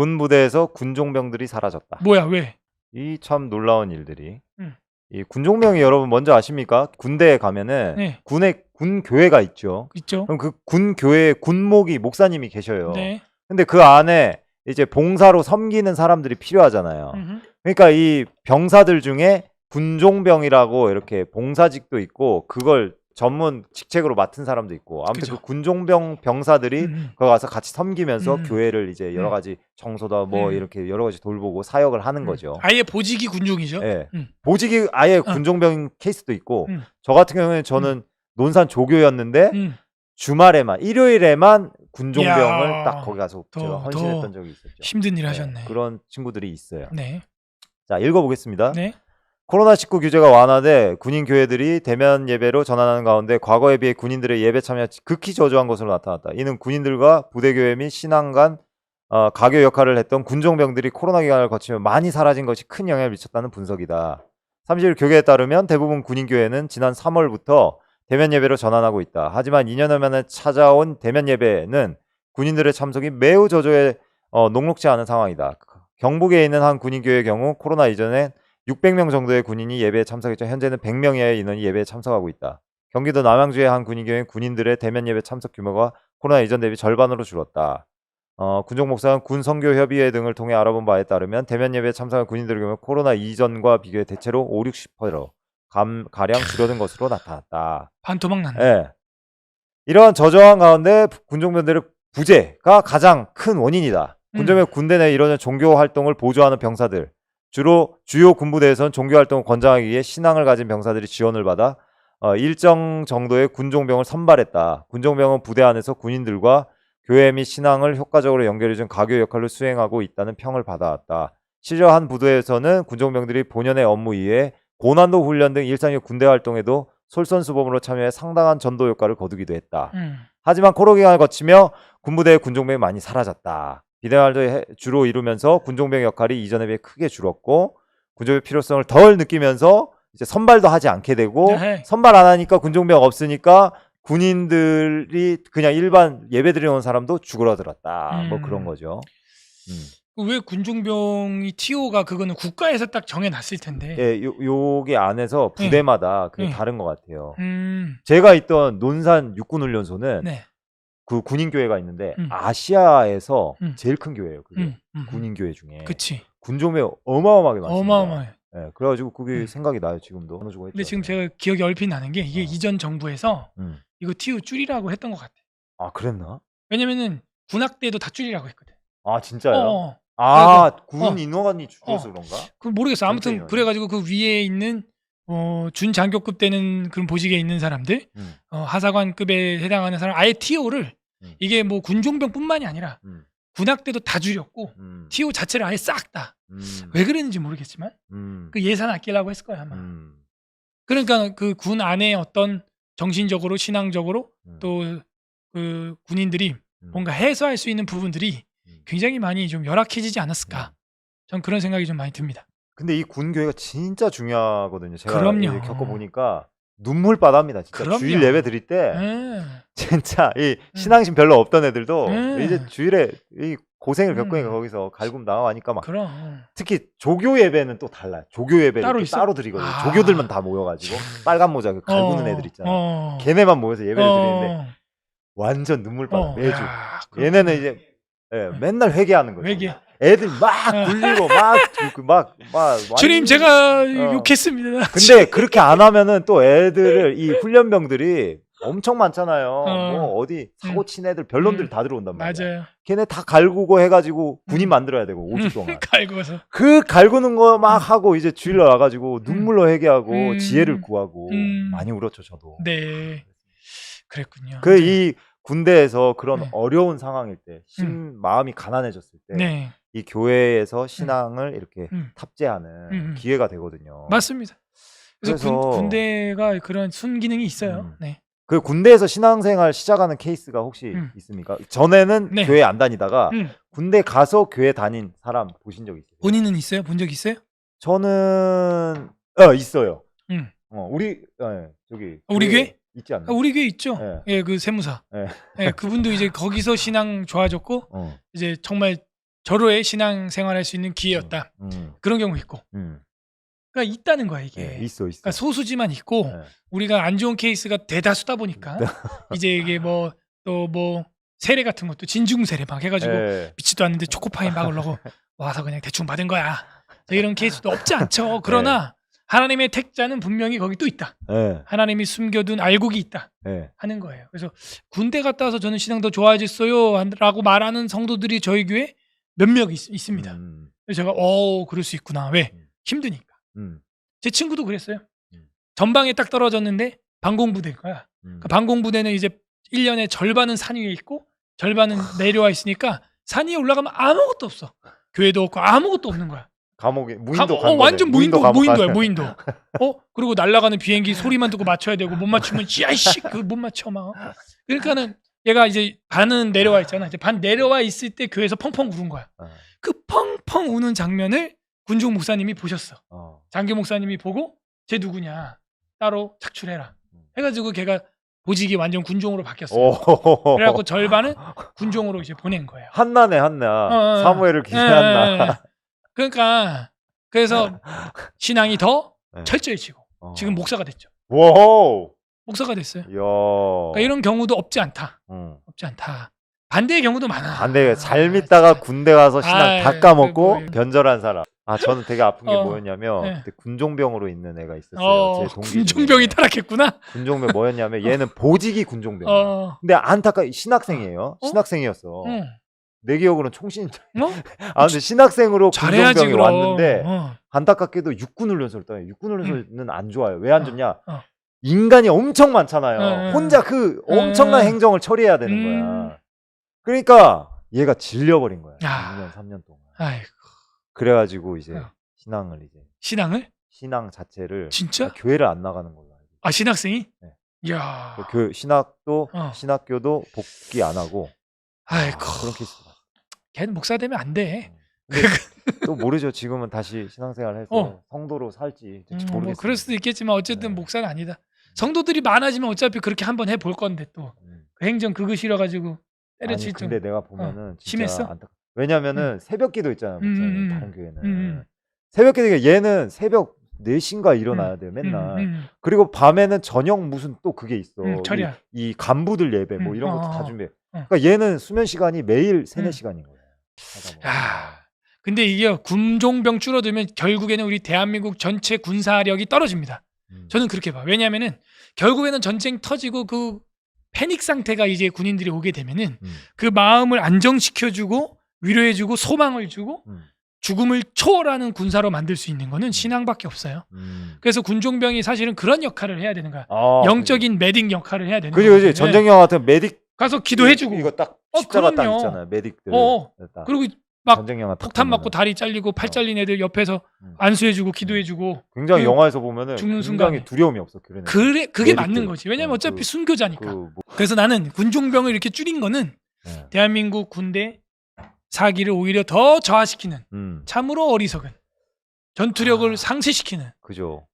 군 부대에서 군종병들이 사라졌다. 뭐야 왜? 이 참 놀라운 일들이. 음. 이 군종병이 여러분 먼저 아십니까? 군대에 가면은 네. 군 교회가 있죠. 있죠. 그럼 그 군 교회에 군목이 목사님이 계셔요. 네. 근데 그 안에 이제 봉사로 섬기는 사람들이 필요하잖아요. 그러니까 이 병사들 중에 군종병이라고 이렇게 봉사직도 있고 그걸 전문 직책으로 맡은 사람도 있고 아무튼 그죠. 그 군종병 병사들이 거기 가서 같이 섬기면서 교회를 이제 여러 가지 청소다 뭐 이렇게 여러 가지 돌보고 사역을 하는 거죠. 아예 보직이 군종이죠. 예. 보직이 아예 군종병 케이스도 있고 저 같은 경우에는 저는 논산 조교였는데 주말에만 일요일에만 군종병을 이야, 딱 거기 가서 제가 헌신했던 적이 있었죠. 힘든 일 하셨네. 그런 친구들이 있어요. 네. 자, 읽어보겠습니다. 네. 코로나19 규제가 완화돼 군인 교회들이 대면 예배로 전환하는 가운데 과거에 비해 군인들의 예배 참여가 극히 저조한 것으로 나타났다. 이는 군인들과 부대교회 및 신앙 간 가교 역할을 했던 군종병들이 코로나 기간을 거치며 많이 사라진 것이 큰 영향을 미쳤다는 분석이다. 30일 교계에 따르면 대부분 군인교회는 지난 3월부터 대면 예배로 전환하고 있다. 하지만 2년여 만에 찾아온 대면 예배는 군인들의 참석이 매우 저조해 녹록지 않은 상황이다. 경북에 있는 한 군인교회의 경우 코로나 이전엔 600명 정도의 군인이 예배에 참석했죠. 현재는 100명 이하의 인원이 예배에 참석하고 있다. 경기도 남양주의 한 군인교회는 군인들의 대면 예배 참석 규모가 코로나 이전 대비 절반으로 줄었다. 군종 목사는 군 선교협의회 등을 통해 알아본 바에 따르면 대면 예배에 참석한 군인들의 경우 코로나 이전과 비교해 대체로 50~60% 가량 줄어든 것으로 나타났다. 반토막 났네. 예. 이러한 저조한 가운데 군종병들의 부재가 가장 큰 원인이다. 군종병 군대 내 이런 종교 활동을 보조하는 병사들, 주로 주요 군부대에서는 종교 활동을 권장하기 위해 신앙을 가진 병사들이 지원을 받아 일정 정도의 군종병을 선발했다. 군종병은 부대 안에서 군인들과 교회 및 신앙을 효과적으로 연결해준 가교 역할을 수행하고 있다는 평을 받아왔다. 실제 한 부대에서는 군종병들이 본연의 업무 이외에 고난도 훈련 등 일상의 군대 활동에도 솔선수범으로 참여해 상당한 전도 효과를 거두기도 했다. 하지만 코로나 기간을 거치며 군부대의 군종병이 많이 사라졌다. 비대활도 주로 이루면서 군종병 역할이 이전에 비해 크게 줄었고 군종병의 필요성을 덜 느끼면서 이제 선발도 하지 않게 되고 선발 안 하니까 군종병 없으니까 군인들이 그냥 일반 예배 드리러 온 사람도 죽으러들었다. 뭐 그런 거죠. 왜 군종병이 TO가 그거는 국가에서 딱 정해놨을 텐데. 예, 요게 안에서 부대마다 그게 다른 것 같아요. 제가 있던 논산 육군훈련소는 그 군인교회가 있는데 아시아에서 제일 큰 교회예요. 그게 군인교회 중에. 그치. 군종병 어마어마하게 많습니다. 어마어마해. 예, 그래가지고 그게 생각이 나요 지금도. 근데 지금 제가 기억이 얼핏 나는 게 이게 이전 정부에서 이거 TO 줄이라고 했던 것 같아. 아 그랬나? 왜냐면은 군악대도 다 줄이라고 했거든. 아 진짜요? 군 인원이 줄어서 그런가? 그 모르겠어. 아무튼 그래가지고 그 위에 있는 준장교급 되는 그런 보직에 있는 사람들, 하사관급에 해당하는 사람, 아예 TO를 이게 뭐 군종병뿐만이 아니라 군악대도 다 줄였고 TO 자체를 아예 싹 다. 왜 그랬는지 모르겠지만 그 예산 아끼려고 했을 거야 아마. 그러니까 그 군 안에 어떤 정신적으로 신앙적으로 또 그 군인들이 뭔가 해소할 수 있는 부분들이 굉장히 많이 좀 열악해지지 않았을까. 전 그런 생각이 좀 많이 듭니다. 근데 이 군교회가 진짜 중요하거든요. 제가 그럼요. 겪어보니까 눈물바다입니다. 진짜 그럼요. 주일 예배 드릴 때 진짜 이 신앙심 별로 없던 애들도 이제 주일에 이 고생을 겪으니까 거기서 갈굼 나와니까 막 특히 조교 예배는 또 달라요. 조교 예배를 따로 드리거든요. 조교들만 다 모여가지고 빨간 모자 그 갈구는 애들 있잖아요. 걔네만 모여서 예배를 드리는데 완전 눈물바다 매주. 얘네는 이제 맨날 회개하는 거죠. 회개. 애들 막 굴리고 막 주님 제가 욕했습니다. 근데 그렇게 안 하면은 또 애들을 이 훈련병들이 엄청 많잖아요. 뭐 어디 사고 친 애들 별놈들 다 들어온단 말이야. 맞아요. 걔네 다 갈구고 해가지고 군인 만들어야 되고 5주 동안. 갈구어서. 그 갈구는 거 막 하고 이제 주일날 와가지고 눈물로 회개하고 지혜를 구하고 많이 울었죠 저도. 네. 그랬군요. 이 군대에서 그런 어려운 상황일 때, 마음이 가난해졌을 때, 이 교회에서 신앙을 이렇게 탑재하는 기회가 되거든요. 맞습니다. 그래서 군대가 그런 순기능이 있어요. 네. 그 군대에서 신앙생활 시작하는 케이스가 혹시 있습니까? 전에는 교회 안 다니다가 군대 가서 교회 다닌 사람 보신 적 있어요? 본인은 있어요? 본 적 있어요? 저는 있어요. 우리 우리 교회? 있지 않나요? 우리 교회 있죠. 예, 그 세무사. 그분도 이제 거기서 신앙 좋아졌고 이제 정말 절호의 신앙생활할 수 있는 기회였다. 그런 경우 있고. 그러니까 있다는 거야 이게. 네, 있어. 그러니까 소수지만 있고 네. 우리가 안 좋은 케이스가 대다수다 보니까 이제 이게 뭐 또 뭐 세례 같은 것도 진중 세례 막 해가지고 네. 믿지도 않는데 초코파이 막으려고 와서 그냥 대충 받은 거야. 이런 케이스도 없지 않죠. 그러나 하나님의 택자는 분명히 거기 또 있다. 네. 하나님이 숨겨둔 알곡이 있다 네. 하는 거예요. 그래서 군대 갔다 와서 저는 신앙 더 좋아졌어요 라고 말하는 성도들이 저희 교회 몇몇 있습니다. 그래서 제가 그럴 수 있구나. 왜? 힘드니까. 제 친구도 그랬어요. 전방에 딱 떨어졌는데 방공부대일 거야. 그 방공부대는 이제 1년에 절반은 산 위에 있고 절반은 내려와 있으니까 산 위에 올라가면 아무것도 없어. 교회도 없고 아무것도 없는 거야. 감옥에 무인도 간 완전 거네. 무인도야 무인도. 그리고 날아가는 비행기 소리만 듣고 맞춰야 되고 못 맞추면 야이씨 그 못 맞춰 막. 그러니까는 얘가 이제 반은 내려와 있잖아. 이제 반 내려와 있을 때 교회에서 펑펑 우는 거야. 그 펑펑 우는 장면을 군종 목사님이 보셨어. 장교 목사님이 보고 쟤 누구냐 따로 착출해라 해가지고 걔가 보직이 완전 군종으로 바뀌었어요. 그래갖고 절반은 군종으로 이제 보낸 거예요. 한나네 한나. 사무엘을 기대 한나. 그러니까 그래서 신앙이 더 네. 철저해지고 지금 목사가 됐죠. 와우. 목사가 됐어요. 이야. 그러니까 이런 경우도 없지 않다. 없지 않다. 반대의 경우도 많아. 반대 잘 믿다가 군대 가서 신앙 다 까먹고 변절한 사람. 저는 되게 아픈 게 뭐였냐면 그때 군종병으로 있는 애가 있었어요. 제 동기 군종병이 타락했구나. 군종병 뭐였냐면 얘는 보직이 군종병. 근데 신학생이에요. 신학생이었어. 내 기억으로는 총신. 근데 신학생으로 군종병이 왔는데 안타깝게도 육군훈련소를 떠요. 육군훈련소는 안 좋아요. 왜 안 좋냐? 인간이 엄청 많잖아요. 혼자 그 엄청난 행정을 처리해야 되는 거야. 그러니까 얘가 질려버린 거야. 2년 3년 동안. 아이고. 그래가지고 이제 신앙 자체를 진짜? 교회를 안 나가는 걸로 알고. 신학생이? 네. 이야. 신학교도 복귀 안 하고. 아이고. 그런 케이스가. 걔는 목사 되면 안 돼. 또 모르죠. 지금은 다시 신앙생활해서 성도로 살지. 모르겠어요. 뭐 그럴 수도 있겠지만 어쨌든 목사는 아니다. 성도들이 많아지면 어차피 그렇게 한번 해볼 건데 또 그 행정 그거 싫어가지고 때려칠 좀. 근데 내가 보면은 진짜 심했어? 왜냐면은 새벽기도 있잖아요. 다른 교회는 새벽기도 얘는 새벽 4시인가 일어나야 돼요. 맨날. 그리고 밤에는 저녁 무슨 또 그게 있어. 철야. 이 간부들 예배 뭐 이런 것도 다 준비해. 그러니까 얘는 수면 시간이 매일 3-4시간인 거예요. 근데 이게 군종병 줄어들면 결국에는 우리 대한민국 전체 군사력이 떨어집니다. 저는 그렇게 봐. 왜냐하면은 결국에는 전쟁 터지고 그 패닉 상태가 이제 군인들이 오게 되면은 그 마음을 안정시켜주고 위로해주고 소망을 주고 죽음을 초월하는 군사로 만들 수 있는 거는 신앙밖에 없어요. 그래서 군종병이 사실은 그런 역할을 해야 되는 거야. 영적인 메딕 역할을 해야 되는 거야. 그지. 전쟁 영화 같은 메딕 가서 기도해주고 이거 딱 십자가 딱 있잖아요. 메딕들. 그리고 막 전쟁 영화 폭탄 맞고 다리 잘리고 팔 잘린 애들 옆에서 안수해주고 기도해주고 굉장히 영화에서 보면은 죽는 굉장히 두려움이 없어. 그게 맞는 거지. 왜냐면 어차피 순교자니까. 그래서 나는 군종병을 이렇게 줄인 거는 대한민국 군대 사기를 오히려 더 저하시키는 참으로 어리석은 전투력을 상쇄시키는 그죠.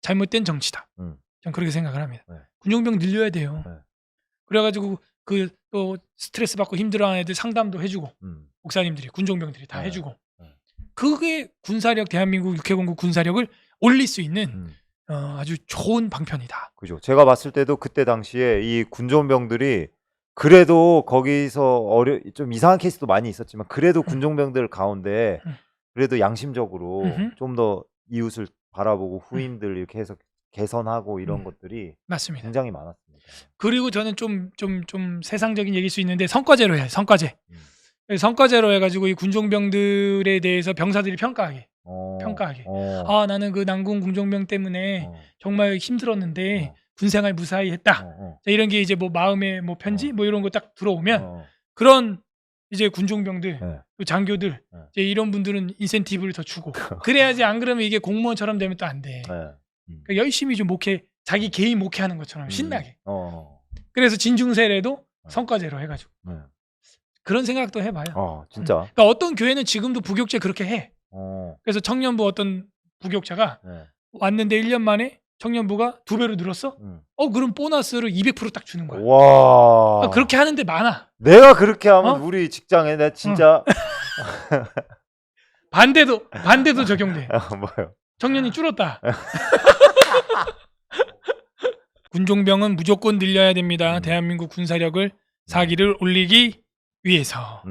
잘못된 정치다. 저는 그렇게 생각을 합니다. 군종병 늘려야 돼요. 그래가지고 그 또 스트레스 받고 힘들어하는 애들 상담도 해주고 목사님들이 군종병들이 다 해주고 그게 군사력 대한민국 육해공국 군사력을 올릴 수 있는 아주 좋은 방편이다. 그죠. 제가 봤을 때도 그때 당시에 이 군종병들이 그래도 거기서 좀 이상한 케이스도 많이 있었지만 그래도 군종병들 가운데 그래도 양심적으로 좀 더 이웃을 바라보고 후임들 이렇게 해서 개선하고 이런 것들이 맞습니다. 굉장히 많았습니다. 그리고 저는 좀 세상적인 얘기일 수 있는데 성과제로 해. 성과제. 성과제로 해가지고 이 군종병들에 대해서 병사들이 평가하게. 나는 그 난군 군종병 때문에 정말 힘들었는데 군생활 무사히 했다. 자, 이런 게 이제 뭐 마음의 뭐 편지 뭐 이런 거 딱 들어오면 그런 이제 군종병들, 또 장교들 이제 이런 분들은 인센티브를 더 주고 그래야지. 안 그러면 이게 공무원처럼 되면 또 안 돼. 그러니까 열심히 좀 자기 개인 목회하는 것처럼 신나게. 그래서 진중세례도 성과제로 해가지고 그런 생각도 해봐요. 진짜. 그러니까 어떤 교회는 지금도 부교체 그렇게 해. 그래서 청년부 어떤 부교차가 왔는데 1년 만에 청년부가 2배로 늘었어? 그럼 보너스를 200% 딱 주는 거야. 와. 그렇게 하는데 많아. 내가 그렇게 하면 우리 직장에 내가 진짜 반대도 적용돼. 뭐요? 청년이 줄었다. 군종병은 무조건 늘려야 됩니다. 대한민국 군사력을 사기를 올리기 위해서.